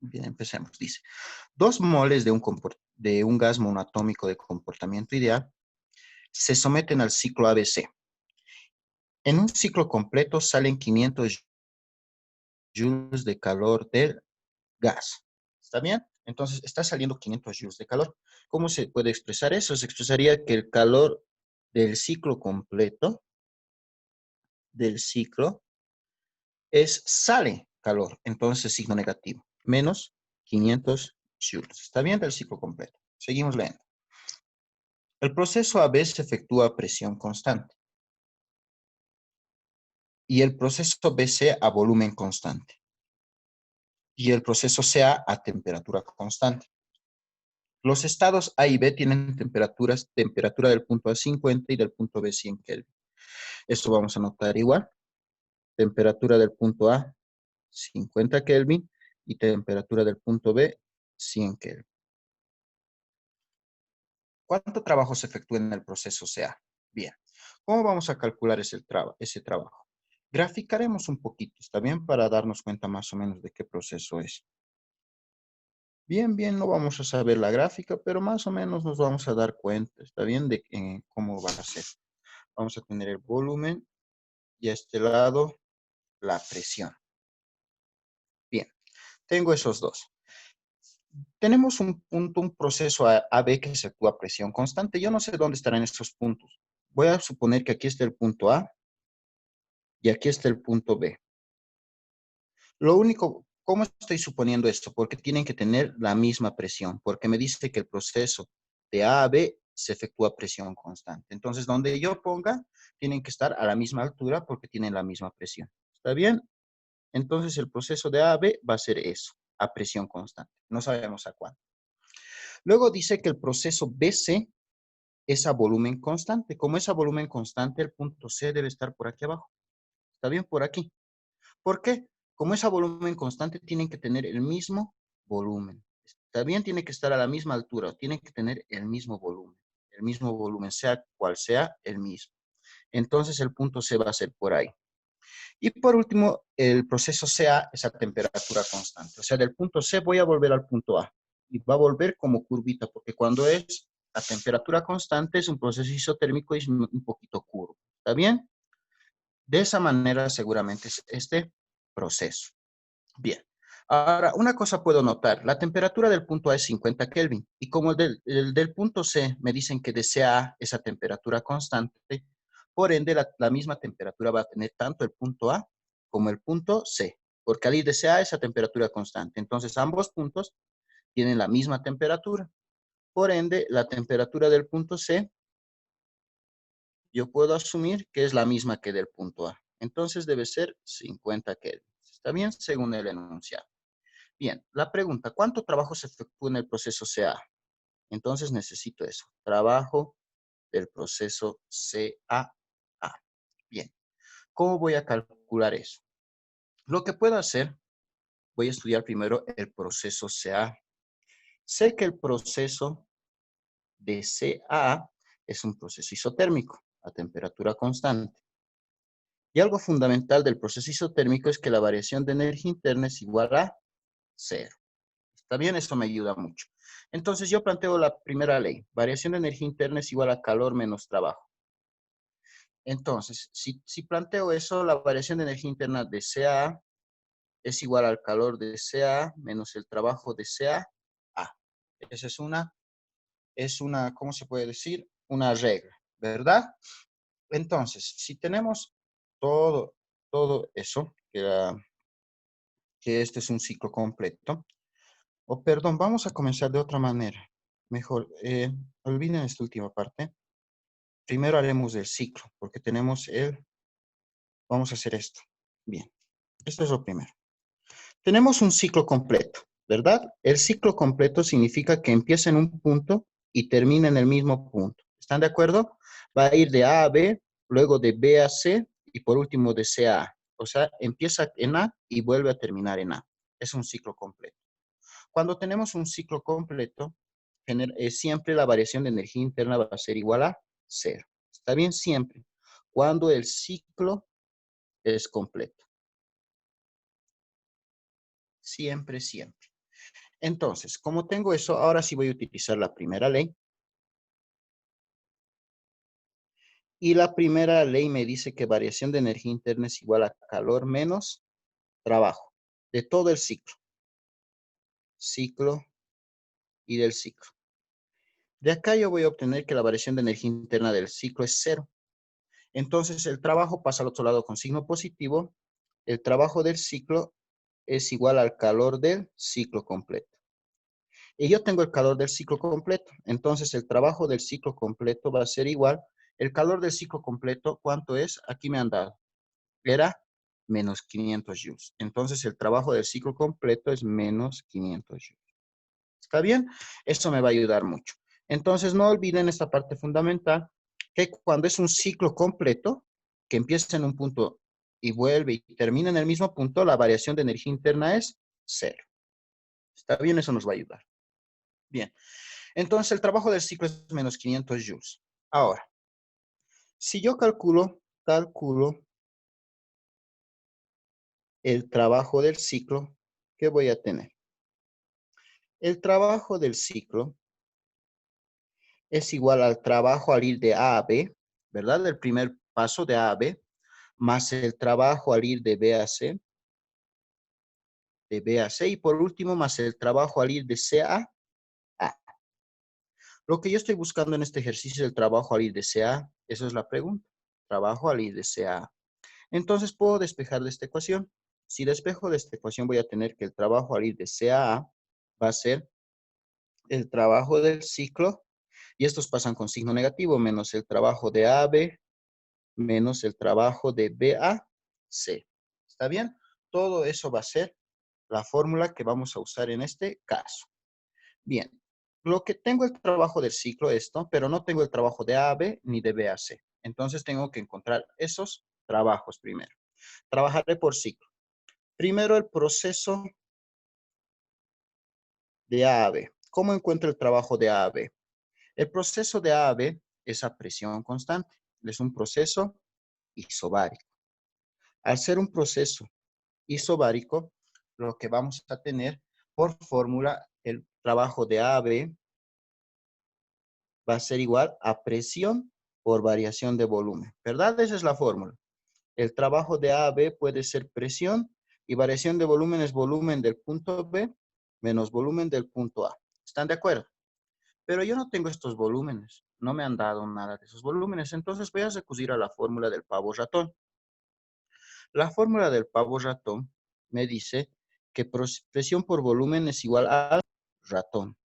Bien, empecemos. Dice, 2 moles de un gas monoatómico de comportamiento ideal se someten al ciclo ABC. En un ciclo completo salen 500 joules de calor del gas. ¿Está bien? Entonces, está saliendo 500 joules de calor. ¿Cómo se puede expresar eso? Se expresaría que el calor del ciclo completo, del ciclo, sale calor. Entonces, signo negativo. Menos 500 joules. ¿Está bien? Del ciclo completo. Seguimos leyendo. El proceso AB se efectúa a presión constante y el proceso BC a volumen constante y el proceso CA a temperatura constante. Los estados A y B tienen temperatura del punto A 50 y del punto B 100 Kelvin. Esto vamos a anotar igual. Temperatura del punto A 50 Kelvin y temperatura del punto B 100 Kelvin. ¿Cuánto trabajo se efectúa en el proceso CA? Bien. ¿Cómo vamos a calcular ese trabajo? Graficaremos un poquito, ¿está bien? Para darnos cuenta más o menos de qué proceso es. Bien, no vamos a saber la gráfica, pero más o menos nos vamos a dar cuenta, ¿está bien? De cómo va a ser. Vamos a tener el volumen y a este lado la presión. Bien, tengo esos dos. Tenemos un proceso AB que se actúa a presión constante. Yo no sé dónde estarán estos puntos. Voy a suponer que aquí está el punto A y aquí está el punto B. Lo único, ¿cómo estoy suponiendo esto? Porque tienen que tener la misma presión, porque me dice que el proceso de A a B se efectúa a presión constante. Entonces, donde yo ponga, tienen que estar a la misma altura porque tienen la misma presión. ¿Está bien? Entonces, el proceso de A a B va a ser eso, a presión constante. No sabemos a cuánto. Luego dice que el proceso BC es a volumen constante. Como es a volumen constante, el punto C debe estar por aquí abajo. ¿Está bien? Por aquí. ¿Por qué? Como es a volumen constante, tienen que tener el mismo volumen. También tiene que estar a la misma altura, tienen que tener el mismo volumen, sea cual sea el mismo. Entonces el punto C va a ser por ahí. Y por último, el proceso CA es a temperatura constante. O sea, del punto C voy a volver al punto A. Y va a volver como curvita, porque cuando es a temperatura constante es un proceso isotérmico y es un poquito curvo. ¿Está bien? De esa manera seguramente es este proceso. Bien. Ahora, una cosa puedo notar. La temperatura del punto A es 50 Kelvin. Y como el del punto C me dicen que desea esa temperatura constante, por ende, la misma temperatura va a tener tanto el punto A como el punto C, porque ahí desea esa temperatura constante. Entonces, ambos puntos tienen la misma temperatura. Por ende, la temperatura del punto C, yo puedo asumir que es la misma que del punto A. Entonces, debe ser 50 Kelvin. ¿Está bien? Según el enunciado. Bien, la pregunta, ¿cuánto trabajo se efectúa en el proceso CA? Entonces necesito eso, trabajo del proceso CA. Bien, ¿cómo voy a calcular eso? Lo que puedo hacer, voy a estudiar primero el proceso CA. Sé que el proceso de CA es un proceso isotérmico a temperatura constante. Y algo fundamental del proceso isotérmico es que la variación de energía interna es igual a cero. ¿Está bien? Eso me ayuda mucho. Entonces yo planteo la primera ley. Variación de energía interna es igual a calor menos trabajo. Entonces, si planteo eso, la variación de energía interna de CA es igual al calor de CA menos el trabajo de CA. Esa es una, ¿cómo se puede decir? Una regla, ¿verdad? Entonces, si tenemos todo eso, que este es un ciclo completo, perdón, vamos a comenzar de otra manera. Mejor, olviden esta última parte. Primero haremos el ciclo, porque vamos a hacer esto. Bien, esto es lo primero. Tenemos un ciclo completo, ¿verdad? El ciclo completo significa que empieza en un punto y termina en el mismo punto. ¿Están de acuerdo? Va a ir de A a B, luego de B a C y por último de C a A. O sea, empieza en A y vuelve a terminar en A. Es un ciclo completo. Cuando tenemos un ciclo completo, siempre la variación de energía interna va a ser igual a cero. ¿Está bien? Siempre. Cuando el ciclo es completo. Siempre. Entonces, como tengo eso, ahora sí voy a utilizar la primera ley. Y la primera ley me dice que variación de energía interna es igual a calor menos trabajo de todo el ciclo. Ciclo y del ciclo. De acá yo voy a obtener que la variación de energía interna del ciclo es cero. Entonces el trabajo pasa al otro lado con signo positivo. El trabajo del ciclo es igual al calor del ciclo completo. Y yo tengo el calor del ciclo completo. Entonces el trabajo del ciclo completo va a ser igual. El calor del ciclo completo, ¿cuánto es? Aquí me han dado. Era menos 500 joules. Entonces el trabajo del ciclo completo es menos 500 joules. ¿Está bien? Eso me va a ayudar mucho. Entonces no olviden esta parte fundamental, que cuando es un ciclo completo, que empieza en un punto y vuelve y termina en el mismo punto, la variación de energía interna es cero. ¿Está bien? Eso nos va a ayudar. Bien. Entonces el trabajo del ciclo es menos 500 joules. Ahora, si yo calculo el trabajo del ciclo, ¿qué voy a tener? El trabajo del ciclo es igual al trabajo al ir de A a B, ¿verdad? El primer paso de A a B, más el trabajo al ir de B a C, de B a C, y por último, más el trabajo al ir de C a A. Lo que yo estoy buscando en este ejercicio es el trabajo al ir de C a A. Esa es la pregunta. Trabajo al ir de C a A. Entonces, puedo despejar de esta ecuación. Si despejo de esta ecuación, voy a tener que el trabajo al ir de C a A va a ser el trabajo del ciclo, y estos pasan con signo negativo, menos el trabajo de A a B, menos el trabajo de B a C. ¿Está bien? Todo eso va a ser la fórmula que vamos a usar en este caso. Bien, lo que tengo el trabajo del ciclo esto, pero no tengo el trabajo de A a B ni de B a C. Entonces tengo que encontrar esos trabajos primero. Trabajaré por ciclo. Primero el proceso de A a B. ¿Cómo encuentro el trabajo de A a B? El proceso de A a B es a presión constante. Es un proceso isobárico. Al ser un proceso isobárico, lo que vamos a tener por fórmula, el trabajo de A a B va a ser igual a presión por variación de volumen, ¿verdad? Esa es la fórmula. El trabajo de A a B puede ser presión y variación de volumen es volumen del punto B menos volumen del punto A. ¿Están de acuerdo? Pero yo no tengo estos volúmenes, no me han dado nada de esos volúmenes, entonces voy a recurrir a la fórmula del pavo ratón. La fórmula del pavo ratón me dice que presión por volumen es igual al ratón.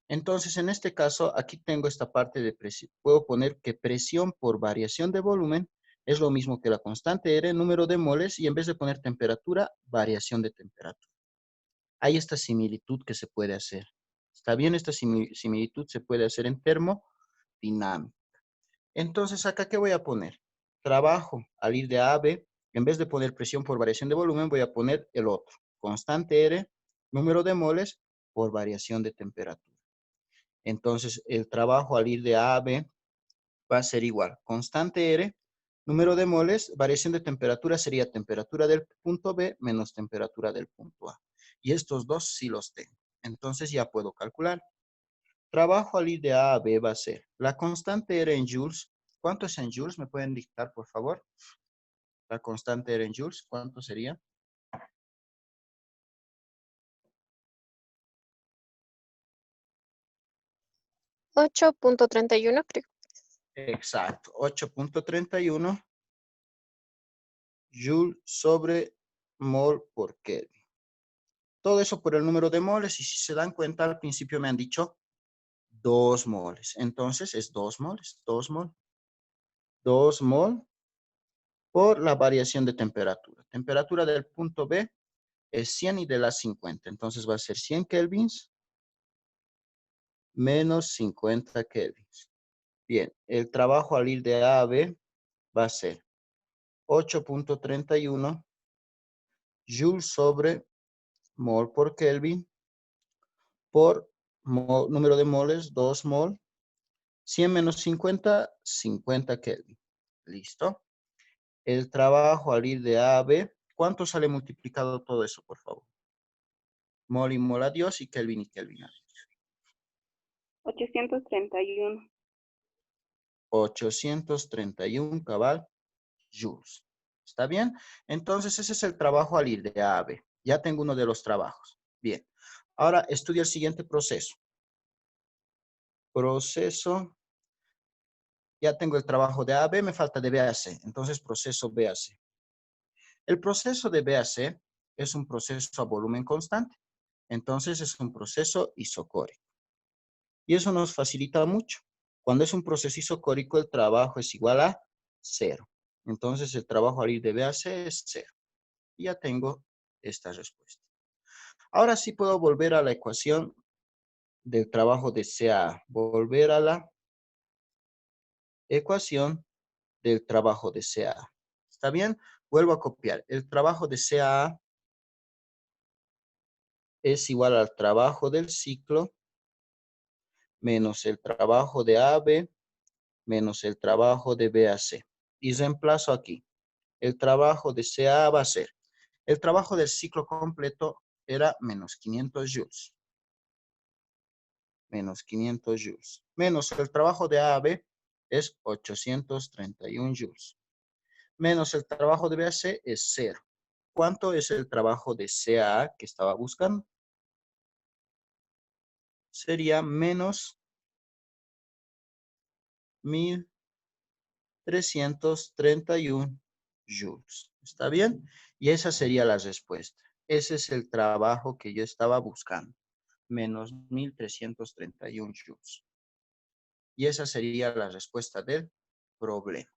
Entonces, en este caso, aquí tengo esta parte de presión. Puedo poner que presión por variación de volumen es lo mismo que la constante R, número de moles, y en vez de poner temperatura, variación de temperatura. Hay esta similitud que se puede hacer. ¿Está bien? Esta similitud se puede hacer en termodinámica. Entonces, acá, ¿qué voy a poner? Trabajo al ir de A a B. En vez de poner presión por variación de volumen, voy a poner el otro. Constante R, número de moles por variación de temperatura. Entonces, el trabajo al ir de A a B va a ser igual. Constante R, número de moles, variación de temperatura sería temperatura del punto B menos temperatura del punto A. Y estos dos sí los tengo. Entonces ya puedo calcular. Trabajo al ir de A a B va a ser la constante R en joules. ¿Cuánto es en joules? ¿Me pueden dictar, por favor? La constante R en joules, ¿cuánto sería? 8.31, creo. Exacto, 8.31 joule sobre mol por Kelvin. Todo eso por el número de moles, y si se dan cuenta, al principio me han dicho 2 moles. Entonces es 2 moles, 2 mol. 2 mol por la variación de temperatura. Temperatura del punto B es 100 y de la 50. Entonces va a ser 100 kelvins menos 50 kelvins. Bien, el trabajo al ir de A a B va a ser 8.31 joule sobre mol por Kelvin por número de moles, 2 mol. 100 menos 50, 50 Kelvin. ¿Listo? El trabajo al ir de A a B, ¿cuánto sale multiplicado todo eso, por favor? Mol y mol a Dios y Kelvin a Dios. 831. 831 cabal joules. ¿Está bien? Entonces, ese es el trabajo al ir de A a B. Ya tengo uno de los trabajos. Bien. Ahora, estudia el siguiente proceso. Proceso. Ya tengo el trabajo de A a B, me falta de B a C. Entonces, proceso B a C. El proceso de B a C es un proceso a volumen constante. Entonces, es un proceso isocórico. Y eso nos facilita mucho. Cuando es un proceso isocórico, el trabajo es igual a 0. Entonces, el trabajo al ir de B a C es 0. Y ya tengo esta respuesta. Ahora sí puedo volver a la ecuación del trabajo de CA. Volver a la ecuación del trabajo de CA. ¿Está bien? Vuelvo a copiar. El trabajo de CA es igual al trabajo del ciclo menos el trabajo de AB menos el trabajo de BAC. Y reemplazo aquí. El trabajo de CA va a ser, el trabajo del ciclo completo era menos 500 joules. Menos 500 joules. Menos el trabajo de AB es 831 joules. Menos el trabajo de BAC es 0. ¿Cuánto es el trabajo de CA que estaba buscando? Sería menos 1331 joules. ¿Está bien? Y esa sería la respuesta. Ese es el trabajo que yo estaba buscando. Menos 1331 joules. Y esa sería la respuesta del problema.